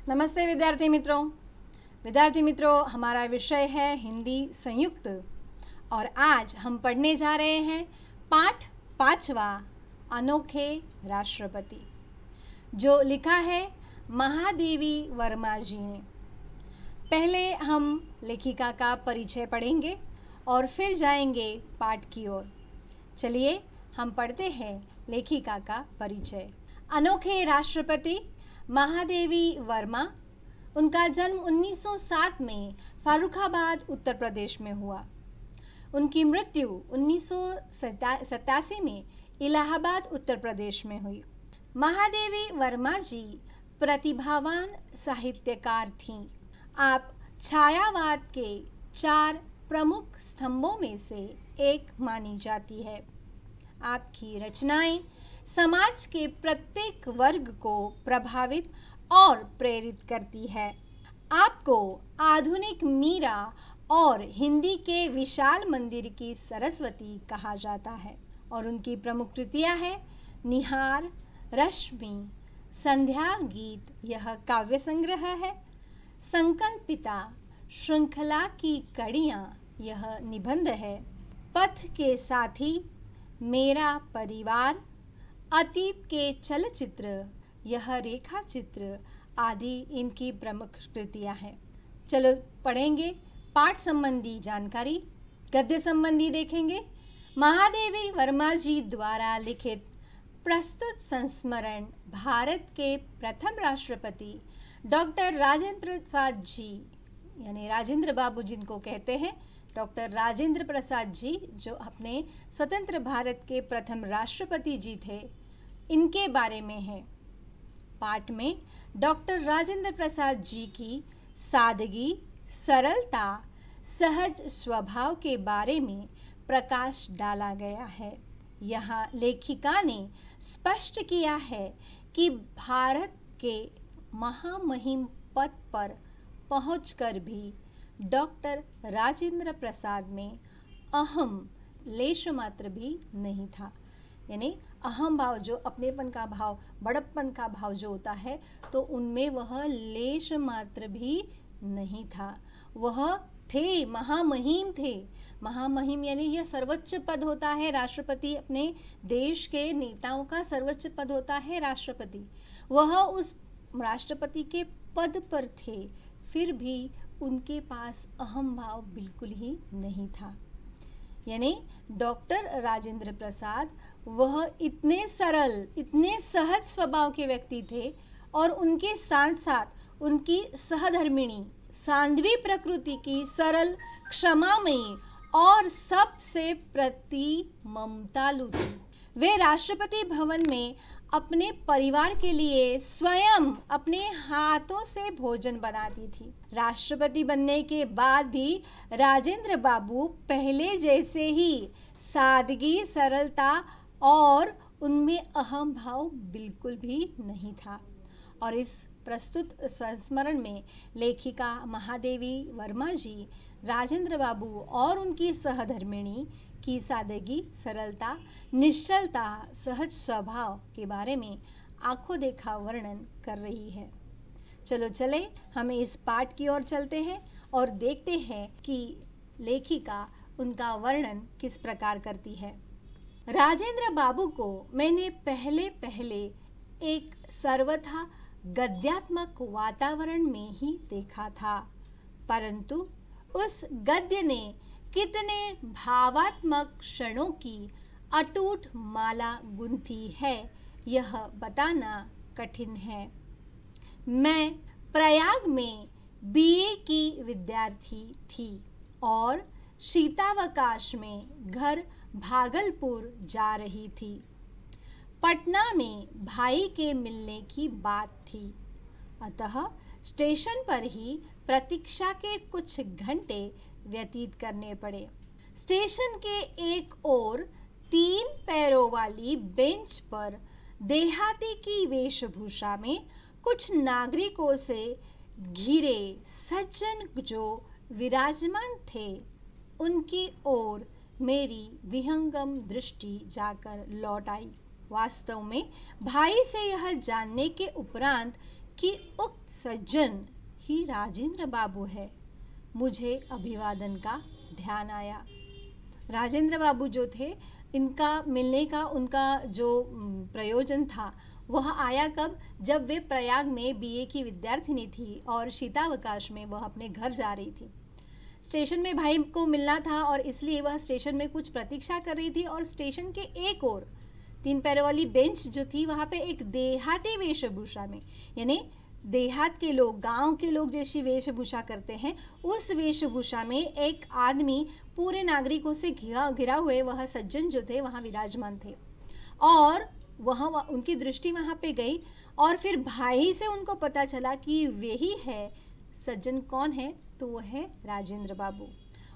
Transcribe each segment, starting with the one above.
नमस्ते विद्यार्थी मित्रों, हमारा विषय है हिंदी संयुक्त और आज हम पढ़ने जा रहे हैं पाठ 5वां अनोखे राष्ट्रपति, जो लिखा है महादेवी वर्मा जी ने। पहले हम लेखिका का परिचय पढ़ेंगे और फिर जाएंगे पाठ की ओर। चलिए हम पढ़ते हैं लेखिका का परिचय। अनोखे राष्ट्रपति महादेवी वर्मा। उनका जन्म 1907 में फारुखाबाद उत्तर प्रदेश में हुआ। उनकी मृत्यु 1987 में इलाहाबाद उत्तर प्रदेश में हुई। महादेवी वर्मा जी प्रतिभावान साहित्यकार थीं। आप छायावाद के 4 प्रमुख स्तंभों में से एक मानी जाती है। आपकी रचनाएं समाज के प्रत्येक वर्ग को प्रभावित और प्रेरित करती है। आपको आधुनिक मीरा और हिंदी के विशाल मंदिर की सरस्वती कहा जाता है और उनकी प्रमुख कृतियां हैं निहार, रश्मि, संध्या गीत यह काव्य संग्रह है, संकल्पिता, श्रृंखला की कड़ियां यह निबंध है, पथ के साथी, मेरा परिवार, अतीत के चलचित्र यह रेखा चित्र आदि इनकी प्रमुख कृतियां हैं। चलो पढ़ेंगे पाठ संबंधी जानकारी। गद्य संबंधी देखेंगे। महादेवी वर्मा जी द्वारा लिखित प्रस्तुत संस्मरण भारत के प्रथम राष्ट्रपति डॉक्टर राजेंद्र प्रसाद जी, यानी राजेंद्र बाबू जिनको कहते हैं, डॉक्टर राजेंद्र प्रसाद जी, जो अपने स्वतंत्र भारत के प्रथम राष्ट्रपति जी थे, इनके बारे में है। पाठ में डॉक्टर राजेंद्र प्रसाद जी की सादगी, सरलता, सहज स्वभाव के बारे में प्रकाश डाला गया है। यहाँ लेखिका ने स्पष्ट किया है कि भारत के महामहिम पद पर पहुंचकर भी डॉक्टर राजेंद्र प्रसाद में अहम लेश मात्र भी नहीं था। यानी अहम भाव, जो अपनेपन का भाव, बड़प्पन का भाव जो होता है, तो उनमें वह लेश मात्र भी नहीं था। वह थे, महामहिम थे। महामहिम यानी यह सर्वोच्च पद होता है। राष्ट्रपति, अपने देश के नेताओं का सर्वोच्च पद होता है राष्ट्रपति। वह उस राष्ट्रपति के पद पर थे, फिर भी उनके पास अहम भाव बिल्कुल ही नहीं था। यानी डॉक्टर राजेंद्र प्रसाद वह इतने सरल, इतने सहज स्वभाव के व्यक्ति थे और उनके साथ साथ उनकी सहधर्मिणी, सांध्वी प्रकृति की सरल, क्षमामयी और सबसे प्रति ममतालु थी। वे राष्ट्रपति भवन में अपने परिवार के लिए स्वयं अपने हाथों से भोजन बनाती थी। राष्ट्रपति बनने के बाद भी राजेंद्र बाबू पहले जैसे ही सादगी, सरलता और उनमें अहम भाव बिल्कुल भी नहीं था। और इस प्रस्तुत संस्मरण में लेखिका महादेवी वर्मा जी राजेंद्र बाबू और उनकी सहधर्मिणी की सादगी, सरलता, निश्चलता, सहज स्वभाव के बारे में आंखों देखा वर्णन कर रही है। चलो चले हम इस पाठ की ओर चलते हैं और देखते हैं कि लेखिका उनका वर्णन किस प्रकार करती है। राजेंद्र बाबू को मैंने पहले एक सर्वथा गद्यात्मक वातावरण में ही देखा था, परंतु उस गद्य ने कितने भावात्मक क्षणों की अटूट माला गुंथी है, यह बताना कठिन है। मैं प्रयाग में बीए की विद्यार्थी थी और शीतावकाश में घर भागलपुर जा रही थी। पटना में भाई के मिलने की बात थी, अतः स्टेशन पर ही प्रतीक्षा के कुछ घंटे व्यतीत करने पड़े। स्टेशन के एक ओर 3 पैरों वाली बेंच पर देहाती की वेशभूषा में कुछ नागरिकों से घिरे सज्जन जो विराजमान थे, उनकी ओर मेरी विहंगम दृष्टि जाकर लौट आई। वास्तव में भाई से यह जानने के उपरांत कि उक्त सज्जन ही राजेंद्र बाबू है, मुझे अभिवादन का ध्यान आया। राजेंद्र बाबू जो थे, इनका मिलने का उनका जो प्रयोजन था वह आया कब, जब वे प्रयाग में बीए की विद्यार्थिनी थी और शीतावकाश में वह अपने घर जा रही थी। स्टेशन में भाई को मिलना था और इसलिए वह स्टेशन में कुछ प्रतीक्षा कर रही थी और स्टेशन के एक ओर 3 पैरों वाली बेंच जो थी वहाँ पे एक देहाती वेशभूषा में, यानी देहात के लोग, गांव के लोग जैसी वेशभूषा करते हैं, उस वेशभूषा में एक आदमी पूरे नागरिकों से घिरा हुए वह सज्जन जो थे वहाँ विराजमान थे। और वहाँ उनकी दृष्टि वहाँ पे गई और फिर भाई से उनको पता चला कि वही है सज्जन। कौन है? तो वह है राजेंद्र बाबू।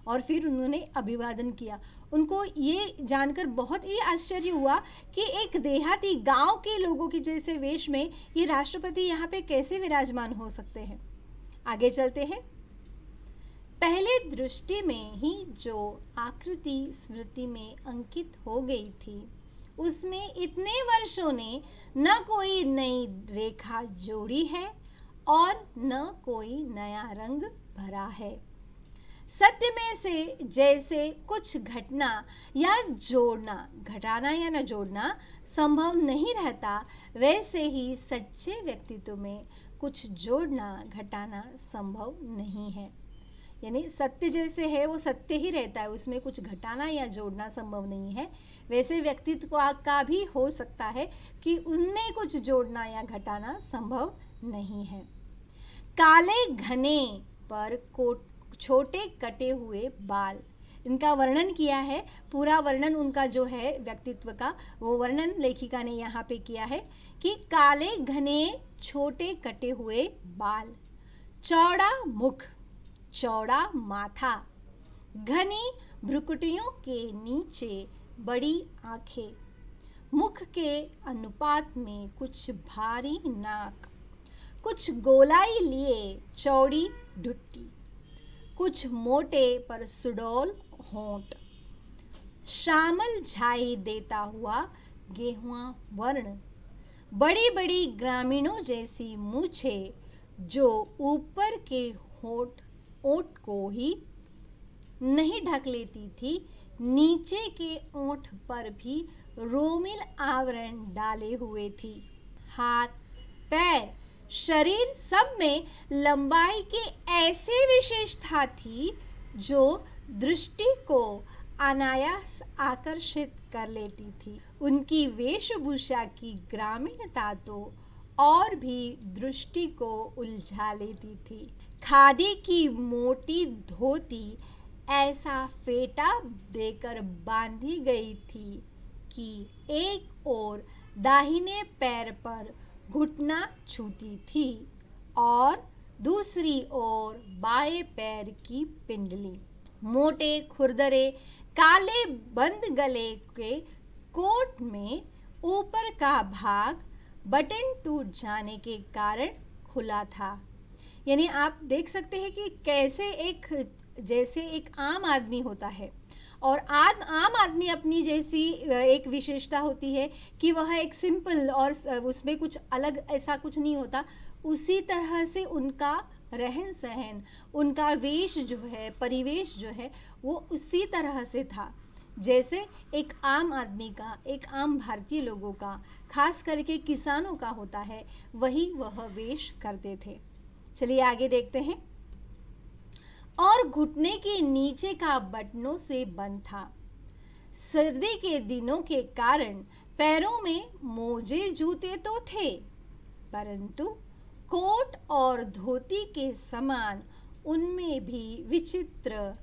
और फिर उन्होंने अभिवादन किया। उनको ये जानकर बहुत ही आश्चर्य हुआ कि एक देहाती गांव के लोगों की जैसे वेश में ये राष्ट्रपति यहाँ पे कैसे विराजमान हो सकते हैं। आगे चलते हैं। पहले दृष्टि में ही जो आकृति स्मृति में अंकित हो गई थी, उसमें इतने वर्षों ने न कोई नई रेखा जोड़ी है और न कोई नया रंग भरा है। सत्य में से जैसे कुछ घटना या जोड़ना, घटाना या न जोड़ना संभव नहीं रहता, वैसे ही सच्चे व्यक्तित्व में कुछ जोड़ना घटाना संभव नहीं है। यानी सत्य जैसे है वो सत्य ही रहता है, उसमें कुछ घटाना या जोड़ना संभव नहीं है। वैसे व्यक्तित्व का भी हो सकता है कि उनमें कुछ जोड़ना या घटाना संभव नहीं है। काले घने पर छोटे कटे हुए बाल, इनका वर्णन किया है। पूरा वर्णन उनका जो है व्यक्तित्व का, वो वर्णन लेखिका ने यहाँ पे किया है कि काले घने छोटे कटे हुए बाल, चौड़ा मुख, चौड़ा माथा, घनी भ्रुकुटियों के नीचे बड़ी आंखें, मुख के अनुपात में कुछ भारी नाक, कुछ गोलाई लिए चौड़ी ढुट्टी, कुछ मोटे पर सुडौल होंठ, श्यामल झाई देता हुआ गेहुआ वर्ण, बड़ी बड़ी ग्रामीणों जैसी मूछें जो ऊपर के ओंठ को ही नहीं ढक लेती थी, नीचे के ओंठ पर भी रोमिल आवरण डाले हुए थी। हाथ, पैर, शरीर सब में लंबाई की ऐसी विशेषता थी जो दृष्टि को अनायास आकर्षित कर लेती थी। उनकी वेशभूषा की ग्रामीणता तो और भी दृष्टि को उलझा लेती थी। खादी की मोटी धोती ऐसा फेटा देकर बांधी गई थी कि एक ओर दाहिने पैर पर घुटना छूती थी और दूसरी ओर बाएं पैर की पिंडली। मोटे खुरदरे काले बंद गले के कोट में ऊपर का भाग बटन टूट जाने के कारण खुला था। यानी आप देख सकते हैं कि कैसे जैसे एक आम आदमी होता है और आम आदमी अपनी जैसी एक विशेषता होती है कि वह एक सिंपल और उसमें कुछ अलग ऐसा कुछ नहीं होता, उसी तरह से उनका रहन सहन, उनका वेश जो है, परिवेश जो है, वो उसी तरह से था जैसे एक आम आदमी का, एक आम भारतीय लोगों का, खास करके किसानों का होता है, वही वह वेश करते थे। चलिए आगे देखते हैं। और घुटने के नीचे का बटनों से बंद था। सर्दी के दिनों के कारण पैरों में मोजे जूते तो थे, परंतु कोट और धोती के समान उनमें भी विचित्र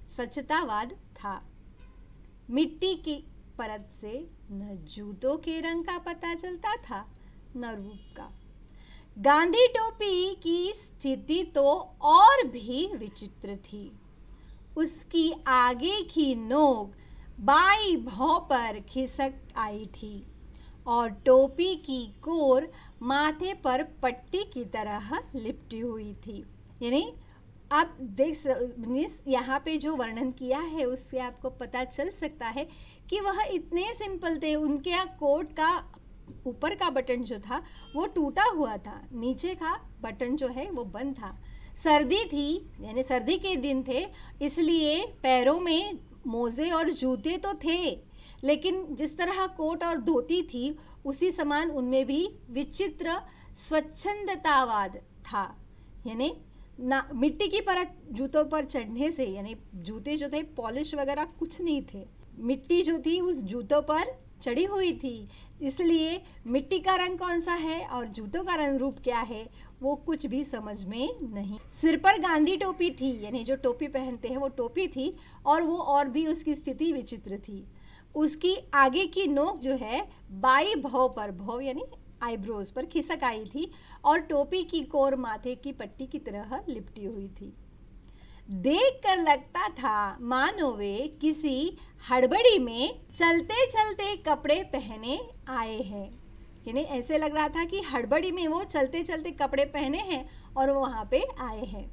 स्वच्छतावाद था। मिट्टी की परत से न जूतों के रंग का पता चलता था न रूप का। गांधी टोपी की स्थिति तो और भी विचित्र थी। उसकी आगे की नोक बाई भौं पर खिसक आई थी और टोपी की कोर माथे पर पट्टी की तरह लिपटी हुई थी। यानी आप देख, यहाँ पे जो वर्णन किया है उससे आपको पता चल सकता है कि वह इतने सिंपल थे। उनके यहाँ कोट का ऊपर का बटन जो था वो टूटा हुआ था, नीचे का बटन जो है वो बंद था। सर्दी थी, यानी सर्दी के दिन थे, इसलिए पैरों में मोजे और जूते तो थे, लेकिन जिस तरह कोट और धोती थी उसी समान उनमें भी विचित्र स्वच्छंदतावाद था। यानी ना मिट्टी की परत जूतों पर चढ़ने से, यानी जूते जो थे पॉलिश वगैरह कुछ नहीं थे, मिट्टी जो थी उस जूतों पर चढ़ी हुई थी, इसलिए मिट्टी का रंग कौन सा है और जूतों का रंग रूप क्या है वो कुछ भी समझ में नहीं। सिर पर गांधी टोपी थी, यानी जो टोपी पहनते हैं वो टोपी थी, और वो और भी उसकी स्थिति विचित्र थी। उसकी आगे की नोक जो है बाई भौं पर, भौं यानी आईब्रोज पर खिसक आई थी, और टोपी की कोर माथे की पट्टी की तरह लिपटी हुई थी। देखकर लगता था मानो वे किसी हड़बड़ी में चलते चलते कपड़े पहने आए हैं। यानी ऐसे लग रहा था कि हड़बड़ी में वो चलते चलते कपड़े पहने हैं और वो वहाँ पे आए हैं।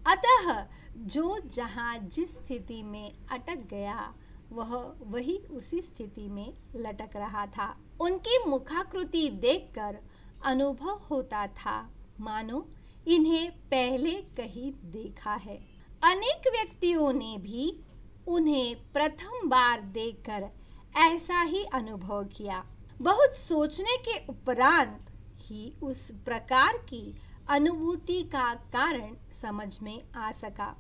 अतः जो जहाँ जिस स्थिति में अटक गया वह वही उसी स्थिति में लटक रहा था। उनकी मुखाकृति देखकर अनुभव होता था मानो इन्हें पहले कहीं देखा है। अनेक व्यक्तियों ने भी उन्हें प्रथम बार देखकर ऐसा ही अनुभव किया। बहुत सोचने के उपरांत ही उस प्रकार की अनुभूति का कारण समझ में आ सका।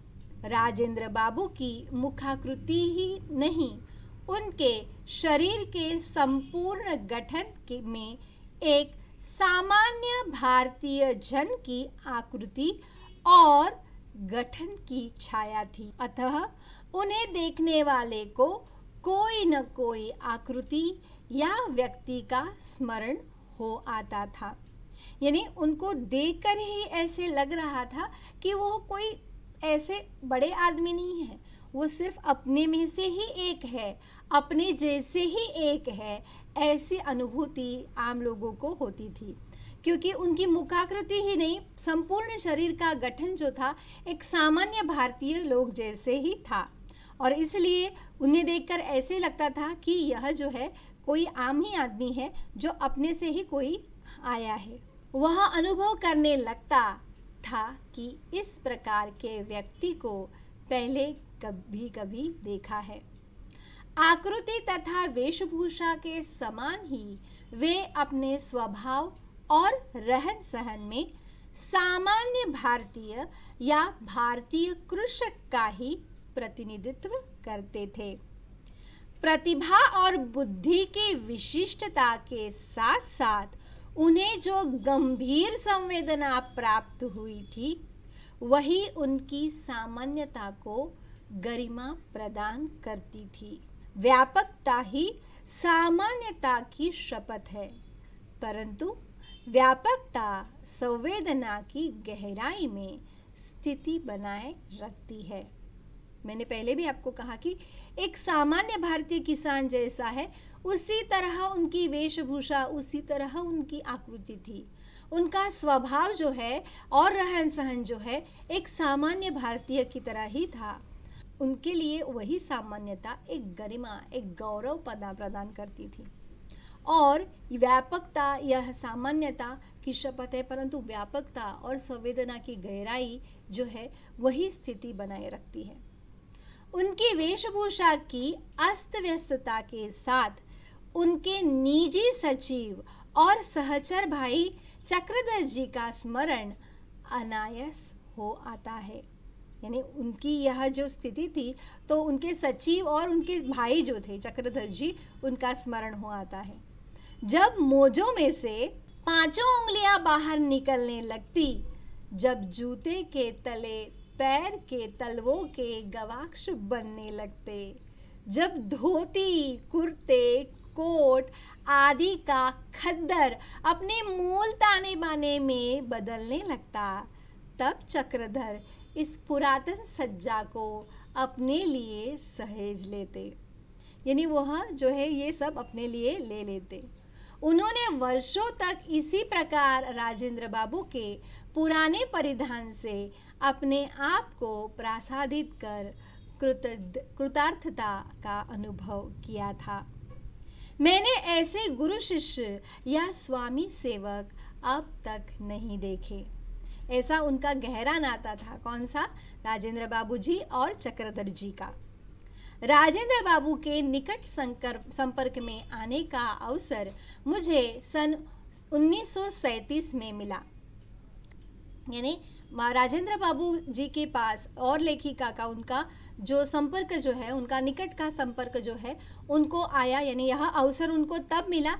राजेंद्र बाबू की मुखाकृति ही नहीं, उनके शरीर के संपूर्ण गठन में एक सामान्य भारतीय जन की आकृति और गठन की छाया थी। अतः उन्हें देखने वाले को कोई न कोई आकृति या व्यक्ति का स्मरण हो आता था। यानी उनको देखकर ही ऐसे लग रहा था कि वो कोई ऐसे बड़े आदमी नहीं है, वो सिर्फ अपने में से ही एक है, अपने जैसे ही एक है, ऐसी अनुभूति आम लोगों को होती थी। क्योंकि उनकी मुखाकृति ही नहीं, संपूर्ण शरीर का गठन जो था एक सामान्य भारतीय लोग जैसे ही था, और इसलिए उन्हें देखकर ऐसे लगता था कि यह जो है कोई आम ही आदमी है जो अपने से ही कोई आया है। वह अनुभव करने लगता था कि इस प्रकार के व्यक्ति को पहले कभी कभी देखा है। आकृति तथा वेशभूषा के समान ही वे अपने स्वभाव और रहन सहन में सामान्य भारतीय या भारतीय कृषक का ही प्रतिनिधित्व करते थे। प्रतिभा और बुद्धि की विशिष्टता के साथ साथ उन्हें जो गंभीर संवेदना प्राप्त हुई थी वही उनकी सामान्यता को गरिमा प्रदान करती थी। व्यापकता ही सामान्यता की शपथ है, परंतु व्यापकता संवेदना की गहराई में स्थिति बनाए रखती है। मैंने पहले भी आपको कहा कि एक सामान्य भारतीय किसान जैसा है, उसी तरह उनकी वेशभूषा, उसी तरह उनकी आकृति थी। उनका स्वभाव जो है और रहन सहन जो है एक सामान्य भारतीय की तरह ही था। उनके लिए वही सामान्यता एक गरिमा, एक गौरव प्रदान करती थी। और व्यापकता यह सामान्यता की शपथ है, परंतु व्यापकता और संवेदना की गहराई जो है वही स्थिति बनाए रखती है। उनकी वेशभूषा की अस्त व्यस्तता के साथ उनके निजी सचिव और सहचर भाई चक्रधर जी का स्मरण अनायास हो आता है। यानी उनकी यह जो स्थिति थी तो उनके सचिव और उनके भाई जो थे चक्रधर जी, उनका स्मरण हो आता है। जब मोजों में से 5 उंगलियां बाहर निकलने लगती, जब जूते के तले पैर के तलवों के गवाक्ष बनने लगते, जब धोती, कुर्ते, कोट आदि का खद्दर अपने मूल ताने बाने में बदलने लगता, तब चक्रधर इस पुरातन सज्जा को अपने लिए सहेज लेते। यानी वह जो है ये सब अपने लिए ले लेते। उन्होंने वर्षों तक इसी प्रकार राजेंद्र बाबू के पुराने परिधान से अपने आप को प्रसादित कर कृतार्थता का अनुभव किया था। मैंने ऐसे गुरु शिष्य या स्वामी सेवक अब तक नहीं देखे। ऐसा उनका गहरा नाता था। कौन सा? राजेंद्र बाबू जी और चक्रधर जी का। राजेंद्र बाबू के निकट संपर्क में आने का अवसर मुझे सन 1937 में मिला। यानी राजेंद्र बाबू जी के पास और लेखिका का उनका जो संपर्क जो है, उनका निकट का संपर्क जो है उनको आया, यानी यह अवसर उनको तब मिला,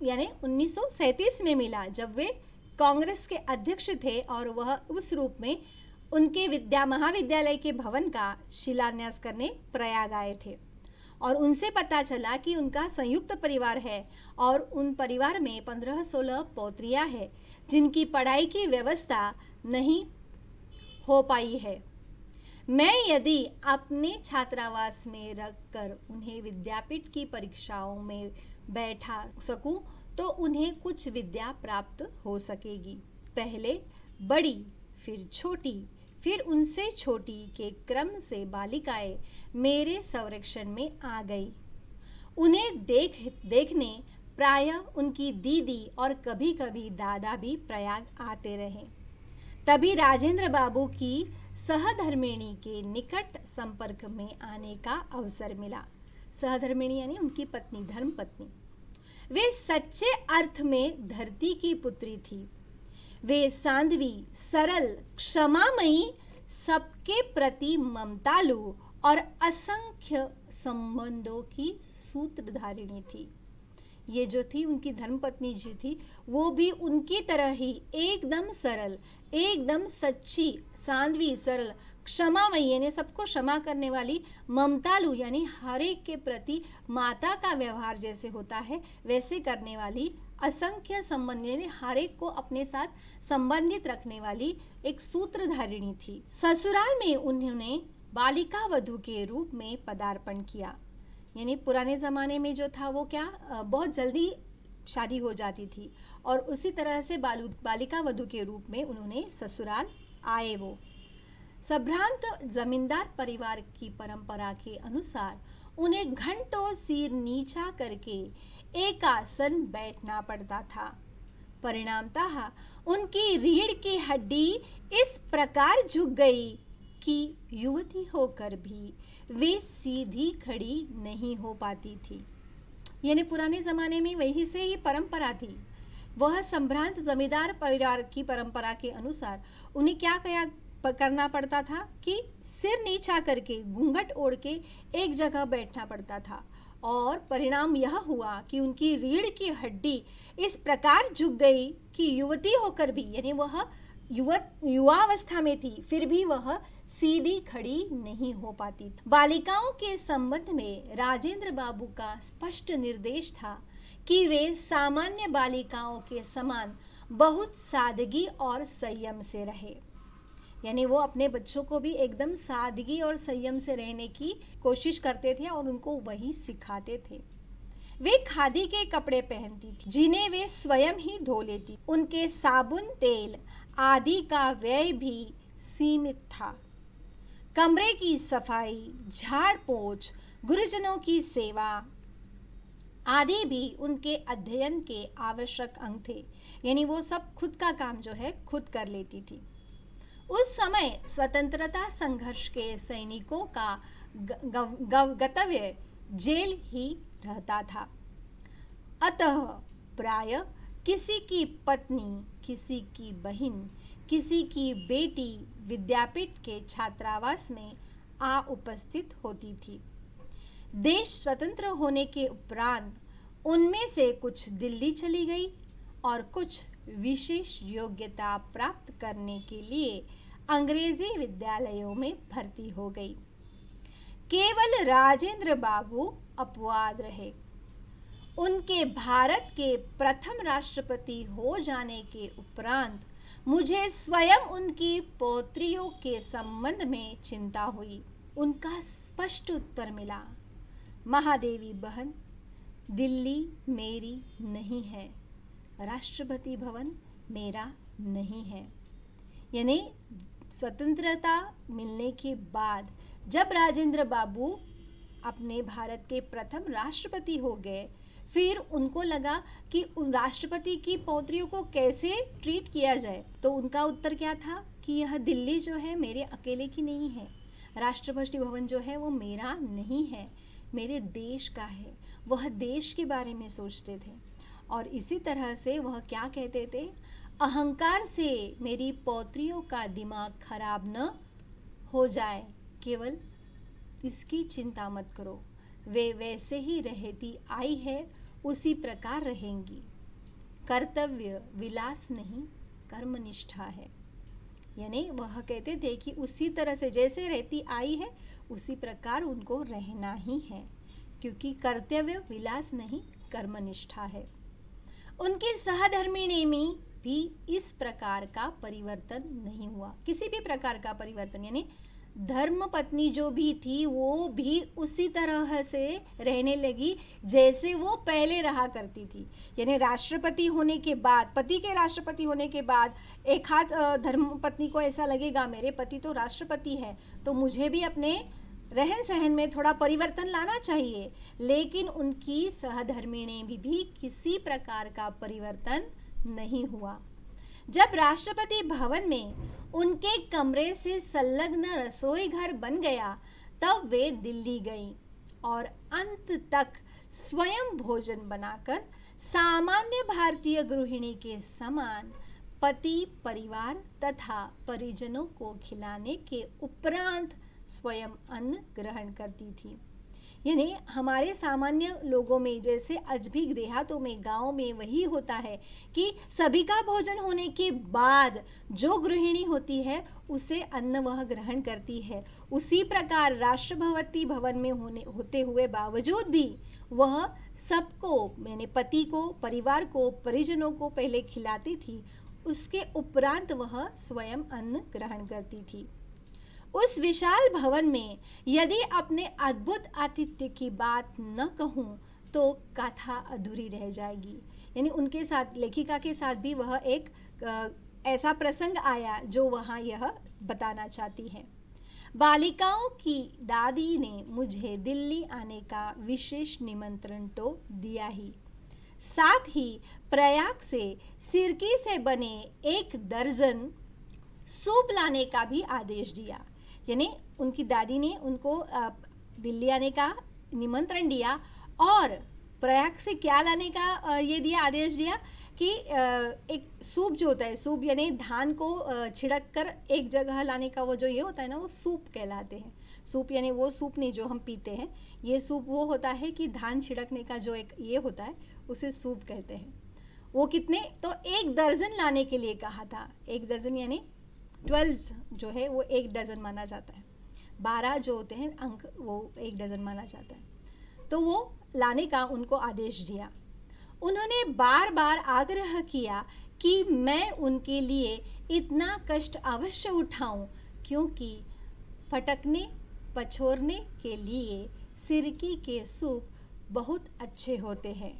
यानी 1937 में मिला, जब वे कांग्रेस के अध्यक्ष थे और वह उस रूप में उनके महाविद्यालय के भवन का शिलान्यास करने प्रयाग आए थे। और उनसे पता चला कि उनका संयुक्त परिवार है और उन परिवार में 15-16 पौत्रियां हैं जिनकी पढ़ाई की व्यवस्था नहीं हो पाई है। मैं यदि अपने छात्रावास में रखकर उन्हें विद्यापीठ की परीक्षाओं में बैठा सकूं तो उन्हें कुछ विद्या प्राप्त हो सकेगी। पहले बड़ी, फिर छोटी, फिर उनसे छोटी के क्रम से बालिकाएं मेरे संरक्षण में आ गई। उन्हें देखने प्रायः उनकी दीदी और कभी कभी दादा भी प्रयाग आते रहे। तभी राजेंद्र बाबू की सहधर्मिणी के निकट संपर्क में आने का अवसर मिला। सहधर्मिणी यानी उनकी पत्नी, धर्म पत्नी। वे सच्चे अर्थ में धरती की पुत्री थी। वे साध्वी, सरल, क्षमामयी, सबके प्रति ममतालु और असंख्य संबंधों की सूत्रधारिणी थी। ये जो थी उनकी धर्मपत्नी जी थी, वो भी उनकी तरह ही एकदम सरल, एकदम सच्ची, साध्वी, सरल, क्षमामयी यानी सबको क्षमा करने वाली, ममतालु यानी हर एक के प्रति माता का व्यवहार जैसे होता है वैसे करने वाली, असंख्य संबंध यानी हर एक को अपने साथ संबंधित रखने वाली एक सूत्रधारिणी थी। ससुराल में उन्होंने बालिका वधू के रूप में पदार्पण किया। यानी पुराने ज़माने में जो था वो क्या, बहुत जल्दी शादी हो जाती थी और उसी तरह से बालिका वधू के रूप में उन्होंने ससुराल आए। वो संभ्रांत जमींदार परिवार की परंपरा के अनुसार उन्हें घंटों सिर नीचा करके एक आसन बैठना पड़ता था। परिणामतः उनकी रीढ़ की हड्डी इस प्रकार झुक गई कि युवती होकर भी वे सीधी खड़ी नहीं हो पाती थी। यानी पुराने ज़माने में वही से ही परंपरा थी। वह संभ्रांत जमींदार परिवार की परंपरा के अनुसार उन्हें क्या करना पड़ता था कि सिर नीचा करके, घूंघट ओढ़ के एक जगह बैठना पड़ता था। और परिणाम यह हुआ कि उनकी रीढ़ की हड्डी इस प्रकार झुक गई कि युवती होकर भी, यानी वह युवावस्था में थी, फिर भी वह सीधी खड़ी नहीं हो पाती थी। बालिकाओं के संबंध में राजेंद्र बाबू का स्पष्ट निर्देश था कि वे सामान्य बालिकाओं के समान बहुत सादगी और संयम से रहे। यानी वो अपने बच्चों को भी एकदम सादगी और संयम से रहने की कोशिश करते थे और उनको वही सिखाते थे। वे खादी के कपड़े पहनती थी जिन्हें वे स्वयं ही धो लेती। उनके साबुन, तेल आदि का व्यय भी सीमित था। कमरे की सफाई, झाड़ पोंछ, गुरुजनों की सेवा आदि भी उनके अध्ययन के आवश्यक अंग थे। यानी वो सब खुद का काम जो है खुद कर लेती थी। उस समय स्वतंत्रता संघर्ष के सैनिकों का गंतव्य जेल ही रहता था। अतः प्रायः किसी की पत्नी, किसी की बहन, किसी की बेटी विद्यापीठ के छात्रावास में आ उपस्थित होती थी। देश स्वतंत्र होने के उपरांत उनमें से कुछ दिल्ली चली गई और कुछ विशेष योग्यता प्राप्त करने के लिए अंग्रेजी विद्यालयों में भर्ती हो गई। केवल राजेंद्र बाबू अपवाद रहे। उनके भारत के प्रथम राष्ट्रपति हो जाने के उपरांत मुझे स्वयं उनकी पौत्रियों के संबंध में चिंता हुई। उनका स्पष्ट उत्तर मिला, महादेवी बहन, दिल्ली मेरी नहीं है, राष्ट्रपति भवन मेरा नहीं है। यानी स्वतंत्रता मिलने के बाद जब राजेंद्र बाबू अपने भारत के प्रथम राष्ट्रपति हो गए, फिर उनको लगा कि उन राष्ट्रपति की पौत्रियों को कैसे ट्रीट किया जाए। तो उनका उत्तर क्या था कि यह दिल्ली जो है मेरे अकेले की नहीं है, राष्ट्रपति भवन जो है वो मेरा नहीं है, मेरे देश का है। वह देश के बारे में सोचते थे। और इसी तरह से वह क्या कहते थे, अहंकार से मेरी पौत्रियों का दिमाग खराब न हो जाए, केवल इसकी चिंता मत करो, वे वैसे ही रहती आई है उसी प्रकार रहेंगी। कर्तव्य विलास नहीं, कर्मनिष्ठा है। यानी वह कहते थे कि उसी तरह से जैसे रहती आई है उसी प्रकार उनको रहना ही है, क्योंकि कर्तव्य विलास नहीं, कर्मनिष्ठा है। उनकी सहधर्मिणी में भी इस प्रकार का परिवर्तन नहीं हुआ, किसी भी प्रकार का परिवर्तन। यानी धर्म पत्नी जो भी थी वो भी उसी तरह से रहने लगी जैसे वो पहले रहा करती थी। यानी राष्ट्रपति होने के बाद, पति के राष्ट्रपति होने के बाद एक हाथ धर्म पत्नी को ऐसा लगेगा मेरे पति तो राष्ट्रपति है, तो मुझे भी अपने रहन सहन में थोड़ा परिवर्तन लाना चाहिए। लेकिन उनकी सहधर्मिणी में भी किसी प्रकार का परिवर्तन नहीं हुआ। जब राष्ट्रपति भवन में उनके कमरे से संलग्न रसोई घर बन गया, तब वे दिल्ली गईं और अंत तक स्वयं भोजन बनाकर सामान्य भारतीय गृहिणी के समान पति, परिवार तथा परिजनों को खिलाने के उपरांत स्वयं अन्न ग्रहण करती थी। यानी हमारे सामान्य लोगों में जैसे आज भी देहातों में, गाँव में वही होता है कि सभी का भोजन होने के बाद जो गृहिणी होती है उसे अन्न वह ग्रहण करती है। उसी प्रकार राष्ट्रपति भवन में होते हुए बावजूद भी वह सबको, मैंने पति को, परिवार को, परिजनों को पहले खिलाती थी, उसके उपरांत वह स्वयं अन्न ग्रहण करती थी। उस विशाल भवन में यदि अपने अद्भुत आतिथ्य की बात न कहूँ तो कथा अधूरी रह जाएगी। यानी उनके साथ, लेखिका के साथ भी वह एक ऐसा प्रसंग आया जो वहाँ यह बताना चाहती है। बालिकाओं की दादी ने मुझे दिल्ली आने का विशेष निमंत्रण तो दिया ही, साथ ही प्रयाग से सिरकी से बने 1 दर्जन सूप लाने का भी आदेश दिया। यानी उनकी दादी ने उनको दिल्ली आने का निमंत्रण दिया और प्रयाग से क्या लाने का ये दिया, आदेश दिया कि एक सूप जो होता है, सूप यानी धान को छिड़क कर एक जगह लाने का वो जो ये होता है ना, वो सूप कहलाते हैं। सूप यानी वो सूप नहीं जो हम पीते हैं, ये सूप वो होता है कि धान छिड़कने का जो एक ये होता है उसे सूप कहते हैं। वो कितने, तो 1 दर्जन लाने के लिए कहा था। 1 दर्जन यानी 12 जो है वो 1 डजन माना जाता है, 12 जो होते हैं अंक वो 1 डजन माना जाता है। तो वो लाने का उनको आदेश दिया। उन्होंने बार बार आग्रह किया कि मैं उनके लिए इतना कष्ट अवश्य उठाऊं, क्योंकि फटकने पछोरने के लिए सिरकी के सूप बहुत अच्छे होते हैं,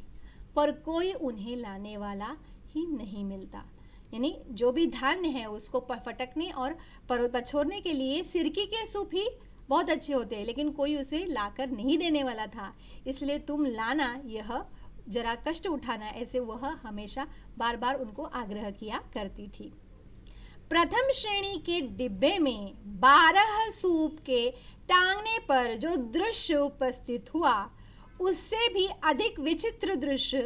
पर कोई उन्हें लाने वाला ही नहीं मिलता। यानी जो भी धान्य है उसको फटकने और पछोरने के लिए सिरकी के सूप ही बहुत अच्छे होते हैं, लेकिन कोई उसे लाकर नहीं देने वाला था, इसलिए तुम लाना, यह जरा कष्ट उठाना, ऐसे वह हमेशा बार बार उनको आग्रह किया करती थी। प्रथम श्रेणी के डिब्बे में 12 सूप के टांगने पर जो दृश्य उपस्थित हुआ उससे भी अधिक विचित्र दृश्य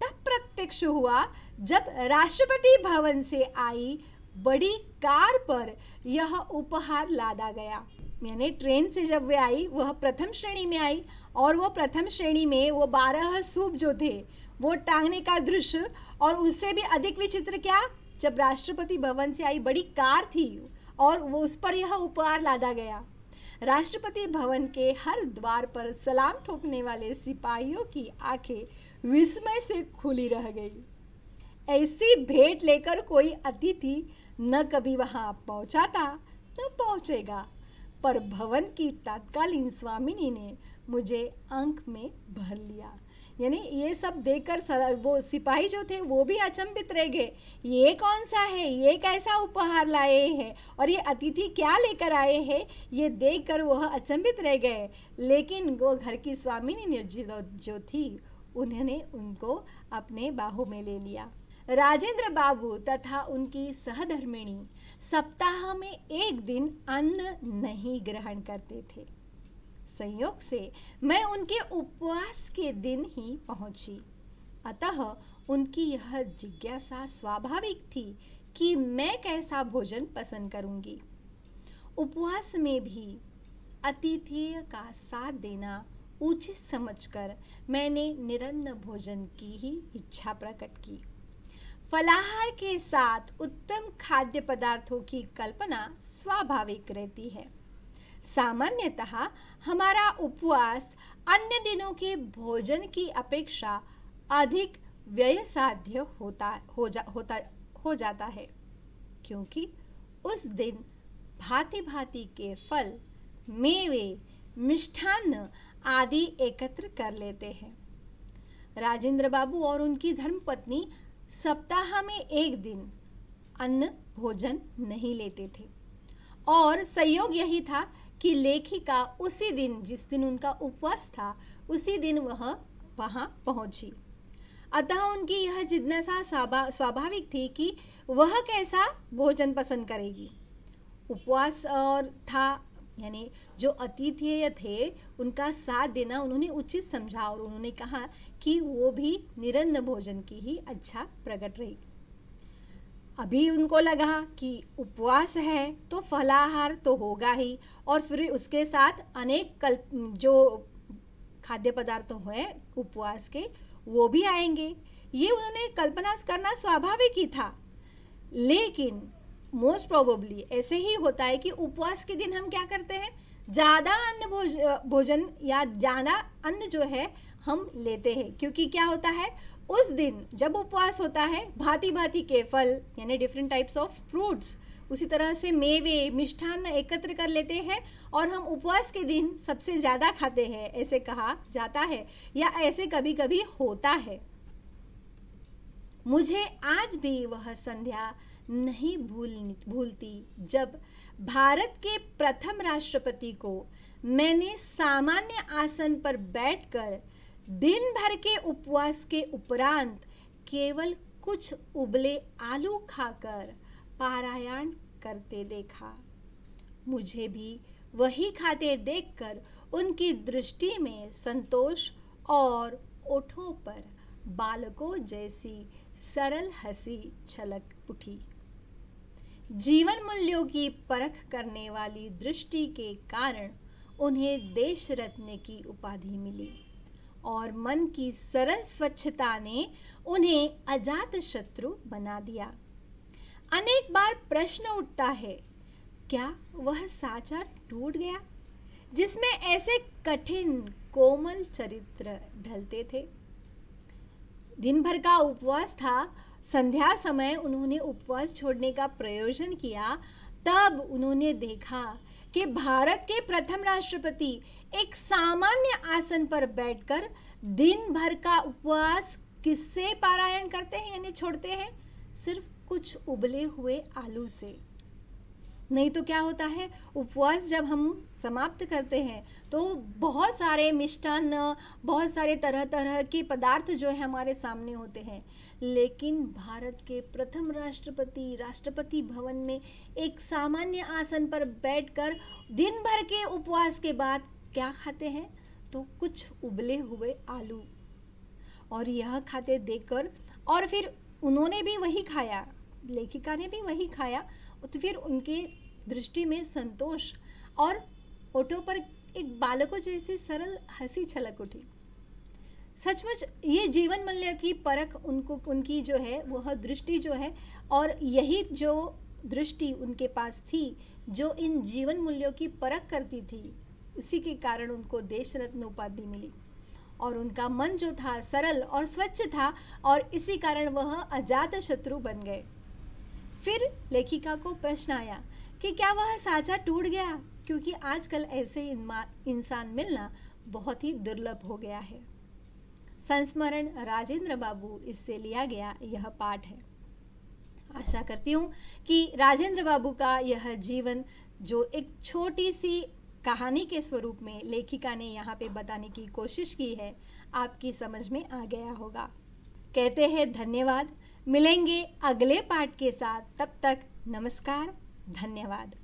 तब प्रत्यक्ष हुआ जब राष्ट्रपति भवन से आई बड़ी कार पर यह उपहार लादा गया। यानी ट्रेन से जब वे आई, वह प्रथम श्रेणी में आई और वो प्रथम श्रेणी में वो 12 सूप जो थे वो टांगने का दृश्य, और उससे भी अधिक विचित्र क्या, जब राष्ट्रपति भवन से आई बड़ी कार थी और वो उस पर यह उपहार लादा गया। राष्ट्रपति भवन के हर द्वार पर सलाम ठोकने वाले सिपाहियों की आंखें विस्मय से खुली रह गई। ऐसी भेंट लेकर कोई अतिथि न कभी वहां पहुंचा था न पहुंचेगा, पर भवन की तत्कालीन स्वामिनी ने मुझे अंक में भर लिया। यानी ये सब देखकर वो सिपाही जो थे वो भी अचंभित रह गए, ये कौन सा है, ये कैसा उपहार लाए हैं और ये अतिथि क्या लेकर आए हैं, ये देखकर वह अचंभित रह गए। लेकिन वो घर की स्वामिनी जो थी उन्होंने उनको अपने बाहों में ले लिया। राजेंद्र बाबू तथा उनकी सहधर्मिणी सप्ताह में एक दिन अन्न नहीं ग्रहण करते थे। संयोग से मैं उनके उपवास के दिन ही पहुंची, अतः उनकी यह जिज्ञासा स्वाभाविक थी कि मैं कैसा भोजन पसंद करूंगी। उपवास में भी अतिथेय का साथ देना उचित समझकर मैंने निरन्न भोजन की ही इच्छा प्रकट की। फलाहार के साथ उत्तम खाद्य पदार्थों की कल्पना स्वाभाविक रहती है। सामान्यतः हमारा उपवास अन्य दिनों के भोजन की अपेक्षा अधिक व्ययसाध्य हो जाता है, क्योंकि उस दिन भांति भांति के फल, मेवे, मिष्ठान्न आदि एकत्र कर लेते हैं। राजेंद्र बाबू और उनकी धर्मपत्नी सप्ताह में एक दिन अन्न भोजन नहीं लेते थे, और संयोग यही था कि लेखिका उसी दिन, जिस दिन उनका उपवास था, उसी दिन वह वहां पहुंची। अतः उनकी यह जिज्ञासा स्वाभाविक थी कि वह कैसा भोजन पसंद करेगी। उपवास और था, यानी जो अतिथेय थे उनका साथ देना उन्होंने उचित समझा, और उन्होंने कहा कि वो भी निरन्न भोजन की ही अच्छा प्रकट रही। अभी उनको लगा कि उपवास है तो फलाहार तो होगा ही, और फिर उसके साथ अनेक जो खाद्य पदार्थ हैं उपवास के वो भी आएंगे। ये उन्होंने कल्पना करना स्वाभाविक ही था। लेकिन मोस्ट प्रोबेबली ऐसे ही होता है कि उपवास के दिन हम क्या करते हैं, ज़्यादा अन्न भोजन या ज़्यादा अन्न जो है हम लेते हैं, क्योंकि क्या होता है उस दिन जब उपवास होता है भांति भांति के फल, यानी डिफरेंट टाइप्स ऑफ फ्रूट्स, उसी तरह से मेवे, मिष्ठान्न एकत्र कर लेते हैं, और हम उपवास के दिन सबसे ज़्यादा खाते हैं, ऐसे कहा जाता है, या ऐसे कभी कभी होता है। मुझे आज भी वह संध्या नहीं भूलती जब भारत के प्रथम राष्ट्रपति को मैंने सामान्य आसन पर बैठकर दिन भर के उपवास के उपरांत केवल कुछ उबले आलू खाकर पारायण करते देखा। मुझे भी वही खाते देखकर उनकी दृष्टि में संतोष और ओठों पर बालकों जैसी सरल हंसी छलक उठी। जीवन मूल्यों की परख करने वाली दृष्टि के कारण उन्हें देश रत्न की उपाधि मिली, और मन की सरल स्वच्छता ने उन्हें अजात शत्रु बना दिया। अनेक बार प्रश्न उठता है, क्या वह साचा टूट गया जिसमें ऐसे कठिन कोमल चरित्र ढलते थे? दिन भर का उपवास था। संध्या समय उन्होंने उपवास छोड़ने का प्रयोजन किया, तब उन्होंने देखा कि भारत के प्रथम राष्ट्रपति एक सामान्य आसन पर बैठकर दिन भर का उपवास किससे पारायण करते हैं, यानी छोड़ते हैं, सिर्फ कुछ उबले हुए आलू से। नहीं तो क्या होता है, उपवास जब हम समाप्त करते हैं तो बहुत सारे मिष्टान्न, बहुत सारे तरह तरह के पदार्थ जो है हमारे सामने होते हैं, लेकिन भारत के प्रथम राष्ट्रपति भवन में एक सामान्य आसन पर बैठकर दिन भर के उपवास के बाद क्या खाते हैं, तो कुछ उबले हुए आलू। और यह खाते देखकर, और फिर उन्होंने भी वही खाया, लेखिका ने भी वही खाया, तो फिर उनके दृष्टि में संतोष और ओठों पर एक बालकों जैसी सरल हंसी छलक उठी। सचमुच ये जीवन मूल्य की परख उनकी जो है वह दृष्टि जो है, और यही जो दृष्टि उनके पास थी जो इन जीवन मूल्यों की परख करती थी, उसी के कारण उनको देश रत्न उपाधि मिली। और उनका मन जो था सरल और स्वच्छ था, और इसी कारण वह अजात शत्रु बन गए। फिर लेखिका को प्रश्न आया कि क्या वह साचा टूट गया, क्योंकि आजकल ऐसे इंसान मिलना बहुत ही दुर्लभ हो गया है। संस्मरण राजेंद्र बाबू इससे लिया गया यह पाठ है। आशा करती हूँ कि राजेंद्र बाबू का यह जीवन जो एक छोटी सी कहानी के स्वरूप में लेखिका ने यहाँ पे बताने की कोशिश की है, आपकी समझ में आ गया होगा। कहते हैं धन्यवाद। मिलेंगे अगले पाठ के साथ, तब तक नमस्कार, धन्यवाद।